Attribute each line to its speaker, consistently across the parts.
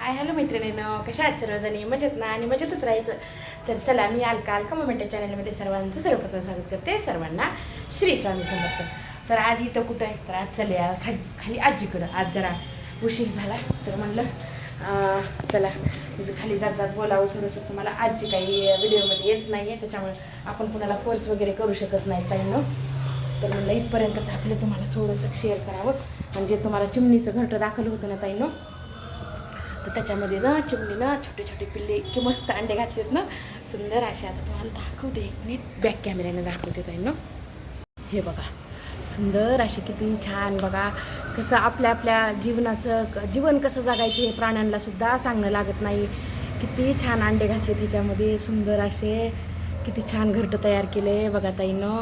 Speaker 1: Hi hello मैत्रिणींनो, कशा आहेत सर्वजणी? मजेत ना? आणि मजेतच राहायचं. तर चला, मी अलका मोमेंट चॅनलमध्ये सर्वांचं सर्वप्रथम स्वागत करते. सर्वांना श्री स्वामी समर्थ. तर आज इथं कुठं आहे? तर आज चले खाली आजीकडं. आज जरा उशीर झाला तर म्हणलं चला खाली जात जात बोलावं थोडंसं. तुम्हाला आजी काही व्हिडिओमध्ये येत नाही आहे, त्याच्यामुळे आपण कुणाला फोर्स वगैरे करू शकत नाही ताईंनो. तर म्हणलं इथपर्यंतच आपलं तुम्हाला थोडंसं शेअर करावं. म्हणजे तुम्हाला चिमणीचं घरटं दाखवलं होतं ना ताईंनो, तर त्याच्यामध्ये ना चिमणीनं छोटे छोटे पिल्ले इतके मस्त अंडे घातलेत ना, सुंदर असे. आता तुम्हाला दाखवते, एक मिनिट बॅक कॅमेऱ्याने दाखवते ताईंनो. हे बघा, सुंदर असे किती छान. बघा कसं आपल्या आपल्या जीवन कसं जगायचं हे प्राण्यांना सुद्धा सांगणं लागत नाही. किती छान अंडे घातले त्याच्यामध्ये, सुंदर असे. किती छान घरटं तयार केले बघा ताईंनो.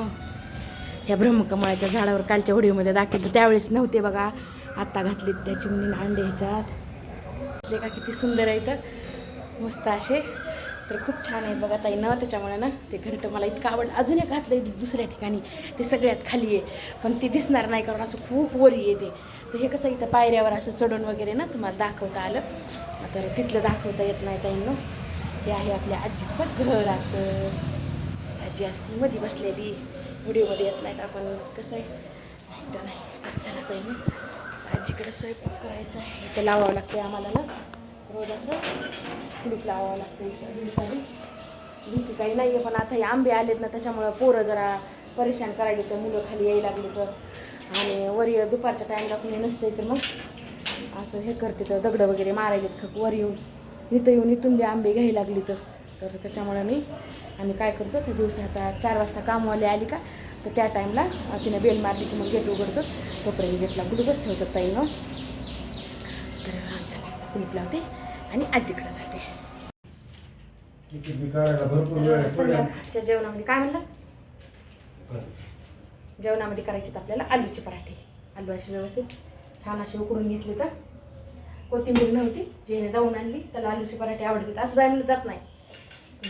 Speaker 1: ह्या ब्रह्मकमळाच्या झाडावर कालच्या व्हिडिओमध्ये दाखवलं त्यावेळेस नव्हते बघा, आत्ता घातलेत त्या चिमणीनं अंडे ह्याच्यात. का किती सुंदर आहे, तर मस्त असे. तर खूप छान आहेत बघा ताईंनो. त्याच्यामुळे ना ते घरटं मला इतकं आवडलं. अजून एक घातलं दुसऱ्या ठिकाणी, ते सगळ्यात खाली आहे, पण ते दिसणार नाही कारण असं खूप वरी येते. तर हे कसं इथं पायऱ्यावर असं चढून वगैरे ना तुम्हाला दाखवता आलं, तर तिथलं दाखवता येत नाही ताईंनो. हे आहे आपल्या आजीचं घर. असं आजी असते मध्ये बसलेली, व्हिडिओमध्ये येत नाहीत. आपण कसं आहे तर नाही. चला ताईंनो, आजीकडे स्वयंपाक करायचा आहे. इथं लावावं लागते आम्हाला ना रोज, असं कुलूप लावावं लागतं दिवसानी. भीती काही नाही आहे, पण आता हे आंबे आलेत ना त्याच्यामुळं पोरं जरा परेशान करायला, तर मुलं खाली यायला लागली तर. आणि वरी दुपारच्या टाईमला कुणी नसते तर मग असं हे करते, तर दगडं वगैरे मारायलेत खक वर येऊन. इथं येऊन इथून बी आंबे घ्यायला लागली तर त्याच्यामुळं आम्ही काय करतो, त्या दिवशी आता 4 वाजता कामवाले आली का, तर त्या टाईमला तिने बेल मारली की मग गेट उघडतो. तोपर्यंत गेटला कुलूपच ठेवतात ताईंनो. तर चला कुलूप लावते आणि आजीकडे जाते. संध्याकाळच्या जेवणामध्ये काय म्हणलं, जेवणामध्ये करायचे तर आपल्याला आलूचे पराठे. आलू असे व्यवस्थित छान असे उकडून घेतले, तर कोथिंबीर नव्हती, जेने जाऊन आणली. त्याला आलूचे पराठे आवडतात, असं जायला जात नाही.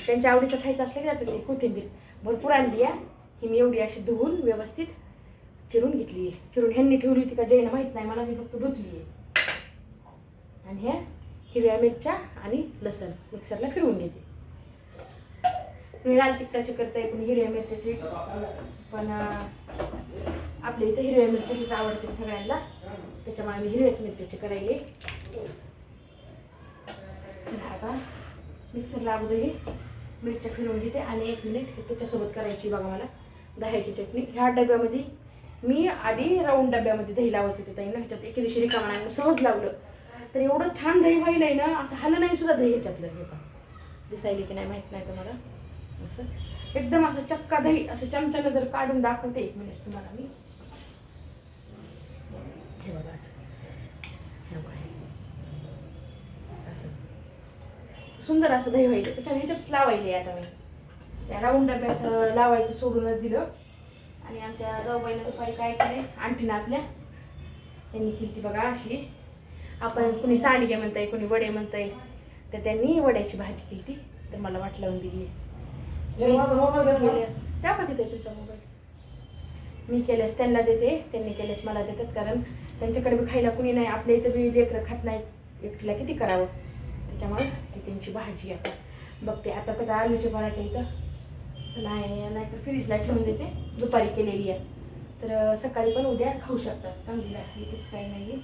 Speaker 1: त्यांच्या आवडीचं खायचं असलं की जातं. ते कोथिंबीर भरपूर आणली आहे. ही मी एवढी अशी धुवून व्यवस्थित चिरून घेतली आहे. चिरून ह्यांनी ठेवली होती का जैन माहीत नाही मला, मी फक्त धुतली आहे. आणि ह्या हिरव्या मिरच्या आणि लसण मिक्सरला फिरवून घेते. तुम्ही लाल तिखटाची करताय, पण हिरव्या मिरच्याची, पण आपल्या इथं हिरव्या मिरच्याचीच आवडते सगळ्यांना, त्याच्यामुळे मी हिरव्याच मिरच्याची करायली. चला आता मिक्सरला अगोदर मिरच्या फिरवून घेते आणि 1 मिनिट त्याच्यासोबत करायची बघा मला दह्याची चटणी. ह्या डब्यामध्ये मी आधी राऊंड डब्यामध्ये दही लावत होते ताईंना. ह्याच्यात एके दिवशी रिकामा नाही सहज लावलं, तर एवढं छान दही व्हायला आहे ना, असं हालं नाही सुद्धा दही ह्याच्यातलं. हे पण दिसायला की नाही माहीत नाही तुम्हाला, असं एकदम असं चक्का दही. असं चमच्यानं जर काढून दाखवते 1 मिनिट तुम्हाला मी. हे बघा असं, हे बघा असं सुंदर असं दही व्हायलं. त्याच्या ह्याच्यातच लावायले. आता मी त्या राऊंड डब्याचं लावायचं सोडूनच दिलं. आणि आमच्या जाऊबाईनं दुपारी काय केले, आणखीन आपल्या त्यांनी केली ती बघा अशी. आपण कुणी सांडगे म्हणताय, कुणी वडे म्हणताय, तर त्यांनी वड्याची भाजी केली ती. तर मला वाट लावून दिली केल्यास त्यामध्ये देते तुझा मोबाईल. मी केल्यास त्यांना देते, त्यांनी केल्यास मला देतात. कारण त्यांच्याकडे बी खायला कुणी नाही, आपल्या इथं बी लेकरं खात नाहीत, एकटीला किती करावं. त्याच्यामुळे ती त्यांची भाजी आता बघते. आता तर काय आलूचे पराठे इथं नाहीतर फ्रीजला ठेवून देते, दुपारी केलेली आहे, तर सकाळी पण उद्या खाऊ शकतात. चांगली लागते, तसं काही नाही आहे.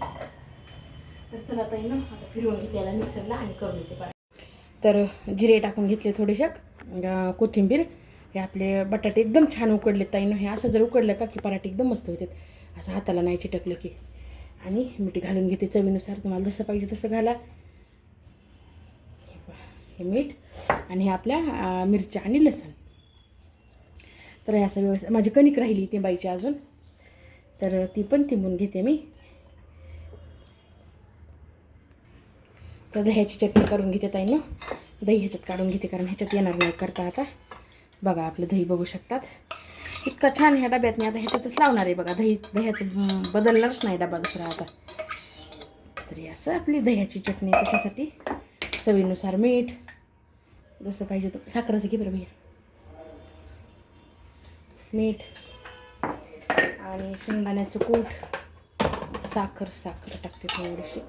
Speaker 1: तर चला ताईंनो, आता फिरवून घेते याला मिक्सरला आणि करून घेते पराठे. तर जिरे टाकून घेतले थोडेसे, कोथिंबीर. हे आपले बटाटे एकदम छान उकडले ताईंनो. हे असं जर उकडलं का की पराठे एकदम मस्त होतात, असं हाताला नाही चिटकलं की. आणि मीठ घालून घेते चवीनुसार, तुम्हाला जसं पाहिजे तसं घाला. हे मीठ आणि हे आपल्या मिरच्या आणि लसण. तर हे असं व्यवस्थित. माझी कणिक राहिली तिंबायची अजून, तर ती पण तिंबून घेते मी. तर दह्याची चटणी करून घेते ताईंनो. दही ह्याच्यात काढून घेते, कारण ह्याच्यात येणार नाही करता. आता बघा आपलं दही बघू शकतात, इतका छान ह्या डब्यात. मी आता ह्याच्यातच लावणार आहे बघा. दह्याचं बदलणारच नाही डबा दुसरा आता. तरी असं आपली दह्याची चटणी. त्याच्यासाठी चवीनुसार मीठ, जसं पाहिजे तर साखरेचं घे बरं भैया, मीठ आणि शेंगदाण्याचं कूट, साखर टाकते थोडीशी.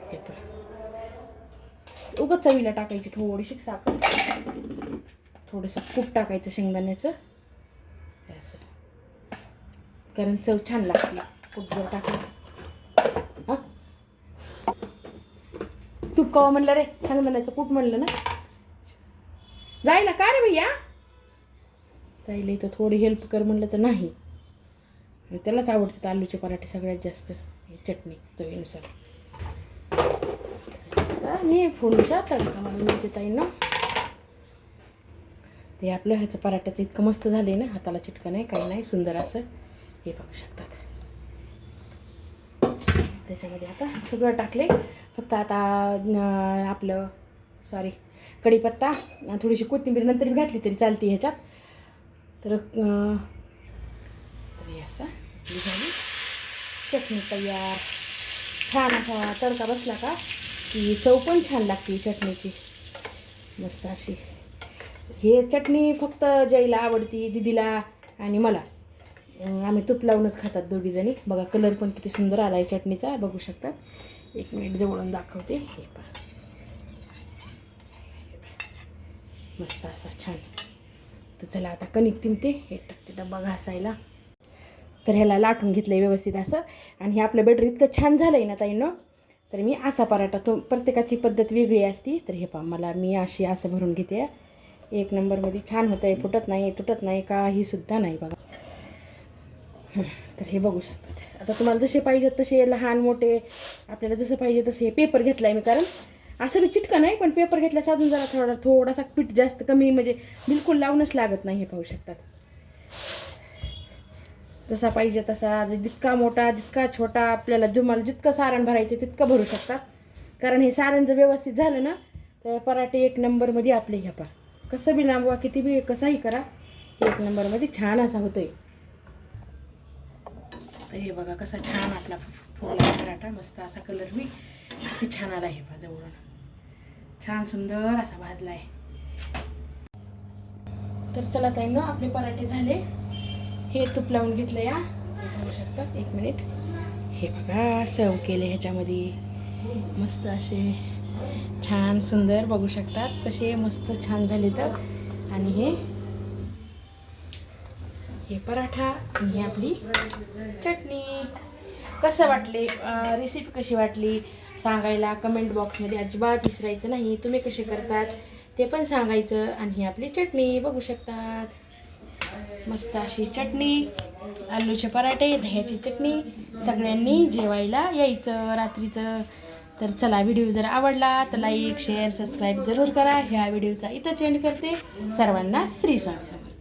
Speaker 1: हे पहा, उगाच चवीला टाकायची थोडीशी साखर, थोडंसं कूट टाकायचं शेंगदाण्याचं असं, कारण चव छान लागते कूट जर टाकलं. हां तूप कवा म्हणलं रे, शेंगदाण्याचं कूट म्हणलं ना. जायला का रे भैया, जायला इथं थोडी हेल्प कर म्हणलं तर नाही. आणि त्यालाच आवडतात आलूचे पराठे सगळ्यात जास्त, चटणी चवीनुसार. हे फोडणीचा तडका म्हणून देते ताईंना. ते आपलं ह्याचं पराठ्याचं इतकं मस्त झालं आहे ना, हाताला चिटकं नाही काही नाही, सुंदर असं हे बघू शकतात. त्याच्यामध्ये आता सगळं टाकले, फक्त आता आपलं कढीपत्ता, थोडीशी कोथिंबीर नंतर मी घातली तरी चालते ह्याच्यात. तर हे असं झाली चटणी तयार. छान असा तडका बसला का की चव पण छान लागते चटणीची मस्त अशी. हे चटणी फक्त जयला आवडती, दीदीला आणि मला. आम्ही तूप लावूनच खातात दोघीजणी. बघा कलर पण किती सुंदर आला आहे चटणीचा, बघू शकतात. 1 मिनिट जवळून दाखवते. हे पहा मस्त असा छान. तर चला आता कणिक तिंबते, हे टाकते डब्बा घासायला. तर ह्याला लाटून घेतलं आहे व्यवस्थित असं. आणि हे आपलं बॅटर इतकं छान झालं आहे ना ताईंनो, तर मी असा पराठा, तो प्रत्येकाची पद्धत वेगळी असती. तर हे पहा मी असं भरून घेते. 1 नंबरमध्ये छान होतं आहे, फुटत नाही, तुटत नाही, काहीसुद्धा नाही बघा. तर हे बघू शकतात. आता तुम्हाला जसे पाहिजेत तसे, लहान मोठे आपल्याला जसं पाहिजे तसे. पेपर घेतला आहे मी, कारण असं बी चिटकं नाही, पण पेपर घेतल्यास अजून जरा थोडासा पीठ जास्त कमी, म्हणजे बिलकुल लावूनच लागत नाही. हे पाहू शकतात. जसा पाहिजे तसा, जितका मोठा जितका छोटा, आपल्याला तुम्हाला जितकं सारण भरायचं तितकं भरू शकता. कारण हे सारण जर व्यवस्थित झालं ना तर पराठे 1 नंबरमध्ये आपले. ह्या पा कसं बी लांबवा, किती बी कसाही करा, 1 नंबरमध्ये छान असा होतोय. तर हे बघा कसा छान आपला फुगला पराठा, मस्त असा कलर बी किती छान आला. हे पहा जवळून छान सुंदर असा भाजला आहे. तर चला ताईंनो, आपले पराठे झाले. हे तूप लावून घेतलं या, हे बघू शकतात. 1 मिनिट. हे बघा सर्व केले ह्याच्यामध्ये, मस्त असे छान सुंदर बघू शकतात कसे मस्त छान झाले. तर आणि हे पराठा आणि ही आपली चटणी. कसं वाटले, रेसिपी कशी वाटली सांगायला कमेंट बॉक्समध्ये अजिबात विसरायचं नाही. तुम्ही कसे करतात ते पण सांगायचं. आणि ही आपली चटणी बघू शकतात, मस्त अशी चटणी, आलूचे पराठे, दह्याची चटणी. सगळ्यांनी जेवायला यायचं रात्रीचं. तर चला, व्हिडिओ जर आवडला तर लाईक शेअर सबस्क्राईब जरूर करा. ह्या व्हिडिओचा इथं एंड करते. सर्वांना श्री स्वामी समर्थ.